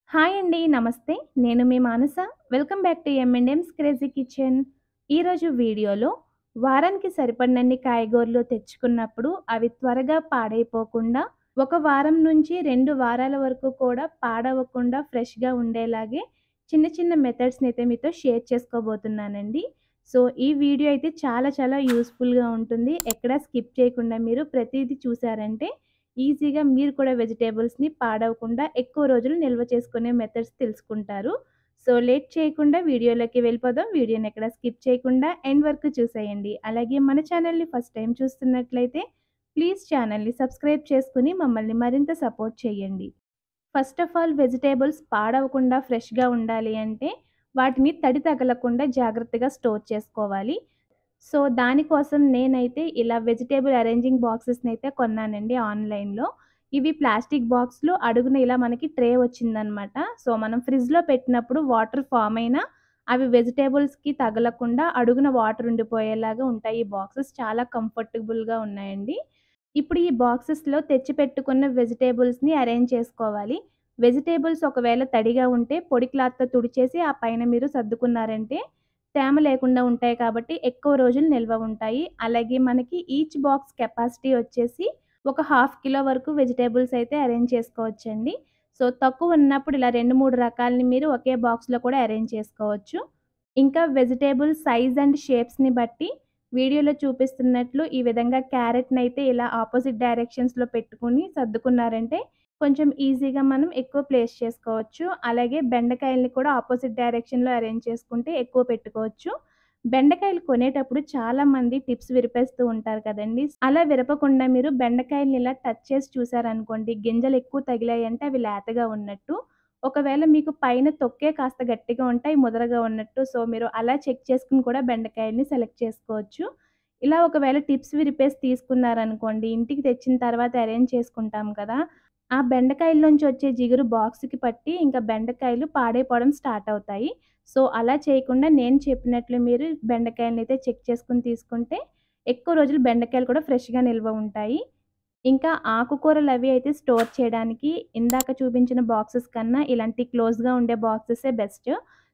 Hi అండి. నమస్తే. నేను మీ Manasa. Welcome back to M and M's crazy kitchen. ఈరోజు వీడియోలో వారానికి సరిపడినన్ని కాయగూరలు తెచ్చుకున్నప్పుడు అవి త్వరగా పాడైపోకుండా, ఒక వారం నుంచి 2 వారాల వరకు కూడా పాడవకుండా ఫ్రెష్‌గా ఉండేలాగే చిన్న చిన్న మెథడ్స్‌నైతే మీతో షేర్ చేసుకోబోతున్నానండి. సో, ఈ వీడియో అయితే చాలా చాలా యూజ్‌ఫుల్‌గా ఉంటుంది. ఎక్కడ స్కిప్ చేయకుండా మీరు ప్రతీదీ చూసారంటే ఈజీగా మీరు కూడా వెజిటబుల్స్‌ని పాడవకుండా ఎక్కువ రోజులు నిల్వ చేసుకునే మెథడ్స్ తెలుసుకుంటారు. సో, లేట్ చేయకుండా వీడియోలోకి వెళ్ళిపోదాం. వీడియోని ఎక్కడ స్కిప్ చేయకుండా ఎండ్ వరకు చూసేయండి. అలాగే మన ఛానల్‌ని ఫస్ట్ టైమ్ చూస్తున్నట్లయితే ప్లీజ్ ఛానల్‌ని సబ్స్క్రైబ్ చేసుకొని మమ్మల్ని మరింత సపోర్ట్ చేయండి. ఫస్ట్ ఆఫ్ ఆల్ వెజిటబుల్స్ పాడవకుండా ఫ్రెష్‌గా ఉండాలి అంటే వాటిని తడి తగలకుండా జాగ్రత్తగా స్టోర్ చేసుకోవాలి. సో, దానికోసం నేనైతే ఇలా వెజిటబుల్ అరేంజింగ్ బాక్సెస్‌నైతే కొన్నానండి ఆన్‌లైన్‌లో. ఇవి ప్లాస్టిక్ బాక్స్‌లో అడుగున ఇలా మనకి ట్రే వచ్చిందనమాట. సో, మనం ఫ్రిడ్జ్‌లో పెట్టినప్పుడు వాటర్ ఫార్మ్ అయినా అవి వెజిటబుల్స్‌కి తగలకుండా అడుగున వాటర్ ఉండిపోయేలాగా ఉంటాయి ఈ బాక్సెస్. చాలా కంఫర్టబుల్‌గా ఉన్నాయండి. ఇప్పుడు ఈ బాక్సెస్‌లో తెచ్చిపెట్టుకున్న వెజిటబుల్స్‌ని అరేంజ్ చేసుకోవాలి. వెజిటబుల్స్ ఒకవేళ తడిగా ఉంటే పొడి క్లాత్‌తో తుడిచేసి ఆ పైన మీరు సర్దుకున్నారంటే తేమ లేకుండా ఉంటాయి కాబట్టి ఎక్కువ రోజులు నిల్వ ఉంటాయి. అలాగే మనకి ఈచ్ బాక్స్ కెపాసిటీ వచ్చేసి ఒక హాఫ్ కిలో వరకు వెజిటబుల్స్ అయితే అరేంజ్ చేసుకోవచ్చండి. సో, తక్కువ ఉన్నప్పుడు ఇలా 2, 3 రకాలని మీరు ఒకే బాక్స్‌లో కూడా అరేంజ్ చేసుకోవచ్చు. ఇంకా వెజిటబుల్ సైజ్ అండ్ షేప్స్‌ని బట్టి వీడియోలో చూపిస్తున్నట్లు ఈ విధంగా క్యారెట్‌నైతే ఇలా అపోజిట్ డైరెక్షన్స్‌లో పెట్టుకొని సర్దుకున్నారంటే కొంచెం ఈజీగా మనం ఎక్కువ ప్లేస్ చేసుకోవచ్చు. అలాగే బెండకాయల్ని కూడా అపోజిట్ డైరెక్షన్‌లో అరేంజ్ చేసుకుంటే ఎక్కువ పెట్టుకోవచ్చు. బెండకాయలు కొనేటప్పుడు చాలామంది టిప్స్ విరిపేస్తూ ఉంటారు కదండీ! అలా విరపకుండా మీరు బెండకాయల్ని ఇలా టచ్ చేసి చూసారనుకోండి, గింజలు ఎక్కువ తగిలాయంటే అవి లేతగా ఉన్నట్టు. ఒకవేళ మీకు పైన తొక్కే కాస్త గట్టిగా ఉంటే అయి ముదరగా ఉన్నట్టు. సో, మీరు అలా చెక్ చేసుకొని కూడా బెండకాయల్ని సెలెక్ట్ చేసుకోవచ్చు. ఇలా ఒకవేళ టిప్స్ విరిపేసి తీసుకున్నారనుకోండి, ఇంటికి తెచ్చిన తర్వాత అరేంజ్ చేసుకుంటాం కదా! ఆ బెండకాయల్లోంచి వచ్చే జిగురు బాక్స్‌కి పట్టి ఇంకా బెండకాయలు పాడైపోవడం స్టార్ట్ అవుతాయి. సో, అలా చేయకుండా నేను చెప్పినట్లు మీరు బెండకాయలనైతే చెక్ చేసుకొని తీసుకుంటే ఎక్కువ రోజులు బెండకాయలు కూడా ఫ్రెష్‌గా నిల్వ ఉంటాయి. ఇంకా ఆకుకూరలవి అయితే స్టోర్ చేయడానికి ఇందాక చూపించిన బాక్సెస్ కన్నా ఇలాంటి క్లోజ్‌గా ఉండే బాక్సెసే బెస్ట్.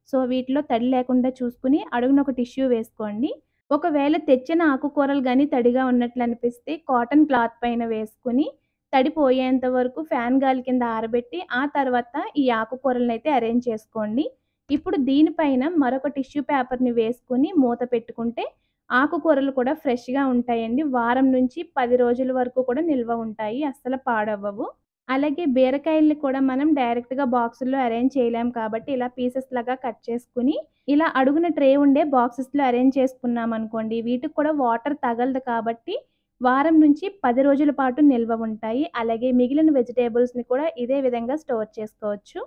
సో, వీటిలో తడి లేకుండా చూసుకొని అడుగున ఒక టిష్యూ వేసుకోండి. ఒకవేళ తెచ్చిన ఆకుకూరలు గాని తడిగా ఉన్నట్లు అనిపిస్తే కాటన్ క్లాత్ పైన వేసుకొని తడిపోయేంత వరకు ఫ్యాన్ గాలి కింద ఆరబెట్టి ఆ తర్వాత ఈ ఆకుకూరలనైతే అరేంజ్ చేసుకోండి. ఇప్పుడు దీనిపైన మరొక టిష్యూ పేపర్‌ని వేసుకొని మూత పెట్టుకుంటే ఆకుకూరలు కూడా ఫ్రెష్‌గా ఉంటాయండి. వారం నుంచి 10 రోజుల వరకు కూడా నిల్వ ఉంటాయి. అస్సలు పాడవ్వవు. అలాగే బీరకాయల్ని కూడా మనం డైరెక్ట్‌గా బాక్సుల్లో అరేంజ్ చేయలేం కాబట్టి ఇలా పీసెస్ లాగా కట్ చేసుకొని, ఇలా అడుగున ట్రే ఉండే బాక్సెస్‌లో అరేంజ్ చేసుకున్నామనుకోండి, వీటికి కూడా వాటర్ తగలదు కాబట్టి వారం నుంచి 10 రోజుల పాటు నిల్వ ఉంటాయి. అలాగే మిగిలిన వెజిటబుల్స్‌ని కూడా ఇదే విధంగా స్టోర్ చేసుకోవచ్చు.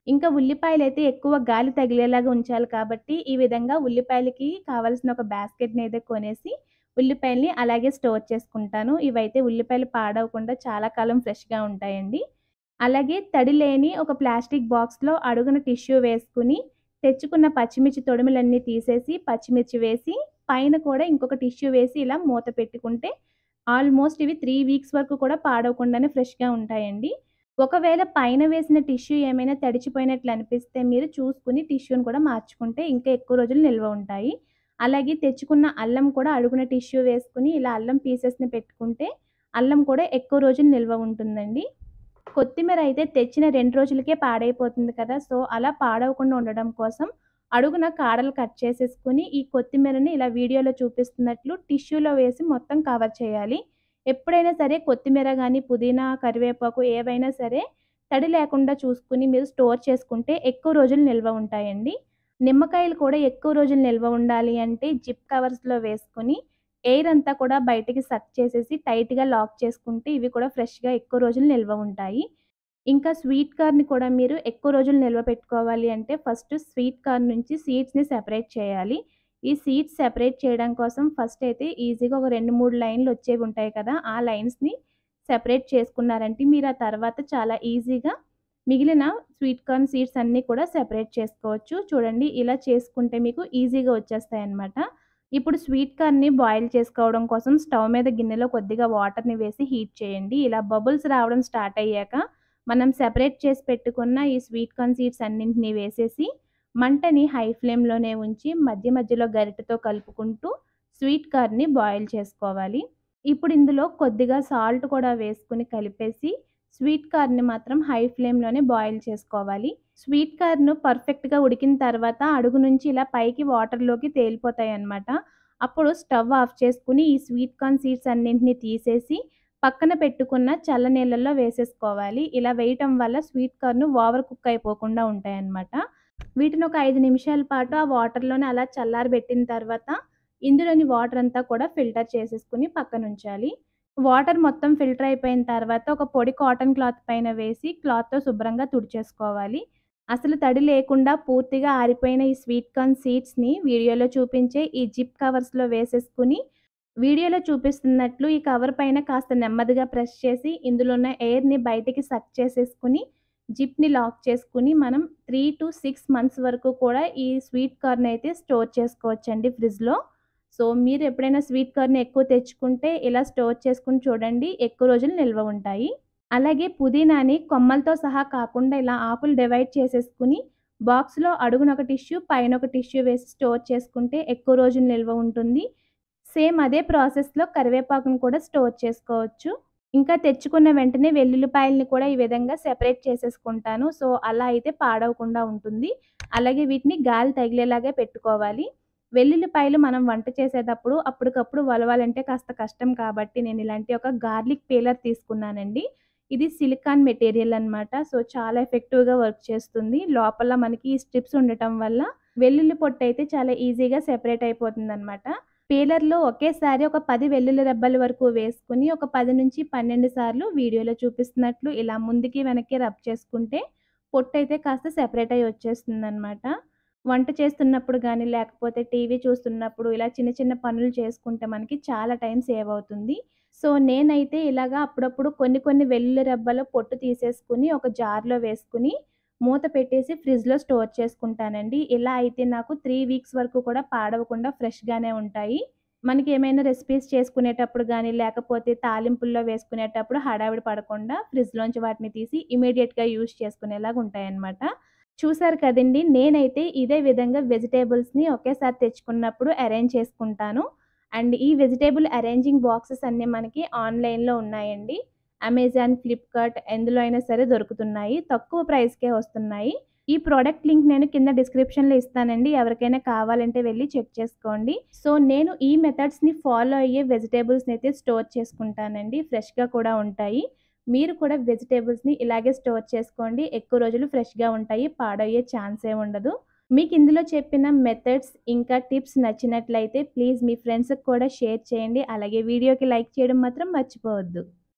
ఇంకా ఉల్లిపాయలైతే ఎక్కువ గాలి తగిలేలాగా ఉంచాలి కాబట్టి, ఈ విధంగా ఉల్లిపాయలకి కావాల్సిన ఒక బాస్కెట్‌నైతే కొనేసి, ఉల్లిపాయల్ని అలాగే స్టోర్ చేసుకుంటాను. ఇవైతే ఉల్లిపాయలు పాడవకుండా చాలా కాలం ఫ్రెష్‌గా ఉంటాయండి. అలాగే తడి లేని ఒక ప్లాస్టిక్ బాక్స్‌లో అడుగున టిష్యూ వేసుకొని, తెచ్చుకున్న పచ్చిమిర్చి తొడిమలన్నీ తీసేసి, పచ్చిమిర్చి వేసి, పైన కూడా ఇంకొక టిష్యూ వేసి ఇలా మూత పెట్టుకుంటే, ఆల్మోస్ట్ ఇవి 3 వీక్స్ వరకు కూడా పాడవకుండానే ఫ్రెష్‌గా ఉంటాయండి. ఒకవేళ పైన వేసిన టిష్యూ ఏమైనా తడిచిపోయినట్లు అనిపిస్తే మీరు చూసుకొని టిష్యూని కూడా మార్చుకుంటే ఇంకా ఎక్కువ రోజులు నిల్వ ఉంటాయి. అలాగే తెచ్చుకున్న అల్లం కూడా అడుగున టిష్యూ వేసుకొని ఇలా అల్లం పీసెస్‌ని పెట్టుకుంటే అల్లం కూడా ఎక్కువ రోజులు నిల్వ ఉంటుందండి. కొత్తిమీర అయితే తెచ్చిన 2 రోజులకే పాడైపోతుంది కదా! సో, అలా పాడవకుండా ఉండడం కోసం అడుగున కాడలు కట్ చేసేసుకొని, ఈ కొత్తిమీరని ఇలా వీడియోలో చూపిస్తున్నట్లు టిష్యూలో వేసి మొత్తం కవర్ చేయాలి. ఎప్పుడైనా సరే కొత్తిమీర గానీ, పుదీనా, కరివేపాకు ఏవైనా సరే తడి లేకుండా చూసుకొని మీరు స్టోర్ చేసుకుంటే ఎక్కువ రోజులు నిల్వ ఉంటాయండి. నిమ్మకాయలు కూడా ఎక్కువ రోజులు నిల్వ ఉండాలి అంటే జిప్ కవర్స్‌లో వేసుకొని ఎయిర్ అంతా కూడా బయటికి సక్ చేసేసి టైట్‌గా లాక్ చేసుకుంటే ఇవి కూడా ఫ్రెష్‌గా ఎక్కువ రోజులు నిల్వ ఉంటాయి. ఇంకా స్వీట్ కార్న్‌ని కూడా మీరు ఎక్కువ రోజులు నిల్వ పెట్టుకోవాలి అంటే ఫస్ట్ స్వీట్ కార్న్ నుంచి సీడ్స్‌ని సెపరేట్ చేయాలి. ఈ సీడ్స్ సెపరేట్ చేయడం కోసం ఫస్ట్ అయితే ఈజీగా ఒక 2, 3 లైన్‌లు వచ్చేవి ఉంటాయి కదా! ఆ లైన్స్‌ని సెపరేట్ చేసుకున్నారంటే మీరు ఆ తర్వాత చాలా ఈజీగా మిగిలిన స్వీట్ కార్న్ సీడ్స్ అన్నీ కూడా సెపరేట్ చేసుకోవచ్చు. చూడండి ఇలా చేసుకుంటే మీకు ఈజీగా వచ్చేస్తాయన్నమాట. ఇప్పుడు స్వీట్ కార్న్‌ని బాయిల్ చేసుకోవడం కోసం స్టవ్ మీద గిన్నెలో కొద్దిగా వాటర్‌ని వేసి హీట్ చేయండి. ఇలా బబుల్స్ రావడం స్టార్ట్ అయ్యాక మనం సెపరేట్ చేసి పెట్టుకున్న ఈ స్వీట్ కార్న్ సీడ్స్ అన్నింటిని వేసేసి మంటని హై ఫ్లేమ్‌లోనే ఉంచి మధ్య మధ్యలో గరిటెతో కలుపుకుంటూ స్వీట్ కార్న్‌ని బాయిల్ చేసుకోవాలి. ఇప్పుడు ఇందులో కొద్దిగా సాల్ట్ కూడా వేసుకొని కలిపేసి స్వీట్ కార్న్‌ని మాత్రం హై ఫ్లేమ్‌లోనే బాయిల్ చేసుకోవాలి. స్వీట్ కార్న్ పర్ఫెక్ట్‌గా ఉడికిన తర్వాత అడుగు నుంచి ఇలా పైకి వాటర్‌లోకి తేలిపోతాయన్నమాట. అప్పుడు స్టవ్ ఆఫ్ చేసుకొని ఈ స్వీట్ కార్న్ సీడ్స్ అన్నింటిని తీసేసి పక్కన పెట్టుకున్న చల్ల నీళ్ళల్లో వేసేసుకోవాలి. ఇలా వేయటం వల్ల స్వీట్ కార్న్ ఓవర్ కుక్ అయిపోకుండా ఉంటాయన్నమాట. వీటిని ఒక 5 నిమిషాల పాటు ఆ వాటర్‌లోనే అలా చల్లారబెట్టిన తర్వాత ఇందులోని వాటర్ అంతా కూడా ఫిల్టర్ చేసేసుకొని పక్కనుంచాలి. వాటర్ మొత్తం ఫిల్టర్ అయిపోయిన తర్వాత ఒక పొడి కాటన్ క్లాత్ పైన వేసి క్లాత్‌తో శుభ్రంగా తుడిచేసుకోవాలి. అసలు తడి లేకుండా పూర్తిగా ఆరిపోయిన ఈ స్వీట్ కార్న్ సీడ్స్‌ని వీడియోలో చూపించే ఈ జిప్ కవర్స్‌లో వేసేసుకొని వీడియోలో చూపిస్తున్నట్లు ఈ కవర్ పైన కాస్త నెమ్మదిగా ప్రెస్ చేసి ఇందులో ఉన్న ఎయిర్‌ని బయటికి సక్ చేసేసుకొని జిప్‌ని లాక్ చేసుకొని మనం 3-6 మంత్స్ వరకు కూడా ఈ స్వీట్ కార్న్ అయితే స్టోర్ చేసుకోవచ్చండి ఫ్రిడ్జ్‌లో. సో, మీరు ఎప్పుడైనా స్వీట్ కార్న్ ఎక్కువ తెచ్చుకుంటే ఇలా స్టోర్ చేసుకొని చూడండి. ఎక్కువ రోజులు నిల్వ ఉంటాయి. అలాగే పుదీనాని కొమ్మలతో సహా కాకుండా ఇలా ఆకులు డివైడ్ చేసేసుకొని బాక్స్‌లో అడుగున ఒక టిష్యూ, పైన ఒక టిష్యూ వేసి స్టోర్ చేసుకుంటే ఎక్కువ రోజులు నిల్వ ఉంటుంది. సేమ్ అదే ప్రాసెస్‌లో కరివేపాకును కూడా స్టోర్ చేసుకోవచ్చు. ఇంకా తెచ్చుకున్న వెంటనే వెల్లుల్లిపాయలని కూడా ఈ విధంగా సెపరేట్ చేసేసుకుంటాను. సో, అలా అయితే పాడవకుండా ఉంటుంది. అలాగే వీటిని గాలి తగిలేలాగే పెట్టుకోవాలి. వెల్లుల్లిపాయలు మనం వంట చేసేటప్పుడు అప్పటికప్పుడు వలవాలంటే కాస్త కష్టం కాబట్టి నేను ఇలాంటి ఒక గార్లిక్ పీలర్ తీసుకున్నానండి. ఇది సిలికాన్ మెటీరియల్ అన్నమాట. సో, చాలా ఎఫెక్టివ్‌గా వర్క్ చేస్తుంది. లోపల మనకి ఈ స్ట్రిప్స్ ఉండటం వల్ల వెల్లుల్లి పొట్టయితే చాలా ఈజీగా సెపరేట్ అయిపోతుందన్నమాట. పీలర్‌లో ఒకేసారి ఒక 10 వెల్లుల్లి రెబ్బల వరకు వేసుకొని ఒక 10-12 సార్లు వీడియోలో చూపిస్తున్నట్లు ఇలా ముందుకి, వెనక్కి రబ్ చేసుకుంటే పొట్టయితే కాస్త సెపరేట్ అయ్యి వచ్చేస్తుందనమాట. వంట చేస్తున్నప్పుడు గానీ, లేకపోతే టీవీ చూస్తున్నప్పుడు ఇలా చిన్న చిన్న పనులు చేసుకుంటే మనకి చాలా టైం సేవ్ అవుతుంది. సో, నేనైతే ఇలాగా అప్పుడప్పుడు కొన్ని కొన్ని వెల్లుల్లి రెబ్బల పొట్టు తీసేసుకొని ఒక జార్‌లో వేసుకొని మూత పెట్టేసి ఫ్రిడ్జ్‌లో స్టోర్ చేసుకుంటానండి. ఇలా అయితే నాకు 3 వీక్స్ వరకు కూడా పాడవకుండా ఫ్రెష్‌గానే ఉంటాయి. మనకేమైనా రెసిపీస్ చేసుకునేటప్పుడు గానీ, లేకపోతే తాలింపుల్లో వేసుకునేటప్పుడు హడావిడి పడకుండా ఫ్రిడ్జ్‌లోంచి వాటిని తీసి ఇమ్మీడియేట్‌గా యూజ్ చేసుకునేలాగా ఉంటాయన్నమాట. చూసారు కదండీ! నేనైతే ఇదే విధంగా వెజిటబుల్స్‌ని ఒకేసారి తెచ్చుకున్నప్పుడు అరేంజ్ చేసుకుంటాను. అండ్ ఈ వెజిటబుల్ అరేంజింగ్ బాక్సెస్ అన్నీ మనకి ఆన్‌లైన్‌లో ఉన్నాయండి. అమెజాన్, ఫ్లిప్‌కార్ట్ ఎందులో అయినా సరే దొరుకుతున్నాయి. తక్కువ ప్రైస్‌కే వస్తున్నాయి. ఈ ప్రొడక్ట్ లింక్ నేను కింద డిస్క్రిప్షన్‌లో ఇస్తానండి. ఎవరికైనా కావాలంటే వెళ్లి చెక్ చేసుకోండి. సో, నేను ఈ మెథడ్స్‌ని ఫాలో అయ్యే వెజిటబుల్స్‌నైతే స్టోర్ చేసుకుంటానండి. ఫ్రెష్‌గా కూడా ఉంటాయి. మీరు కూడా వెజిటబుల్స్‌ని ఇలాగే స్టోర్ చేసుకోండి. ఎక్కువ రోజులు ఫ్రెష్‌గా ఉంటాయి. పాడయ్యే ఛాన్సే ఉండదు. మీకు ఇందులో చెప్పిన మెథడ్స్ ఇంకా టిప్స్ నచ్చినట్లయితే ప్లీజ్ మీ ఫ్రెండ్స్‌కి కూడా షేర్ చేయండి. అలాగే వీడియోకి లైక్ చేయడం మాత్రం మర్చిపోవద్దు.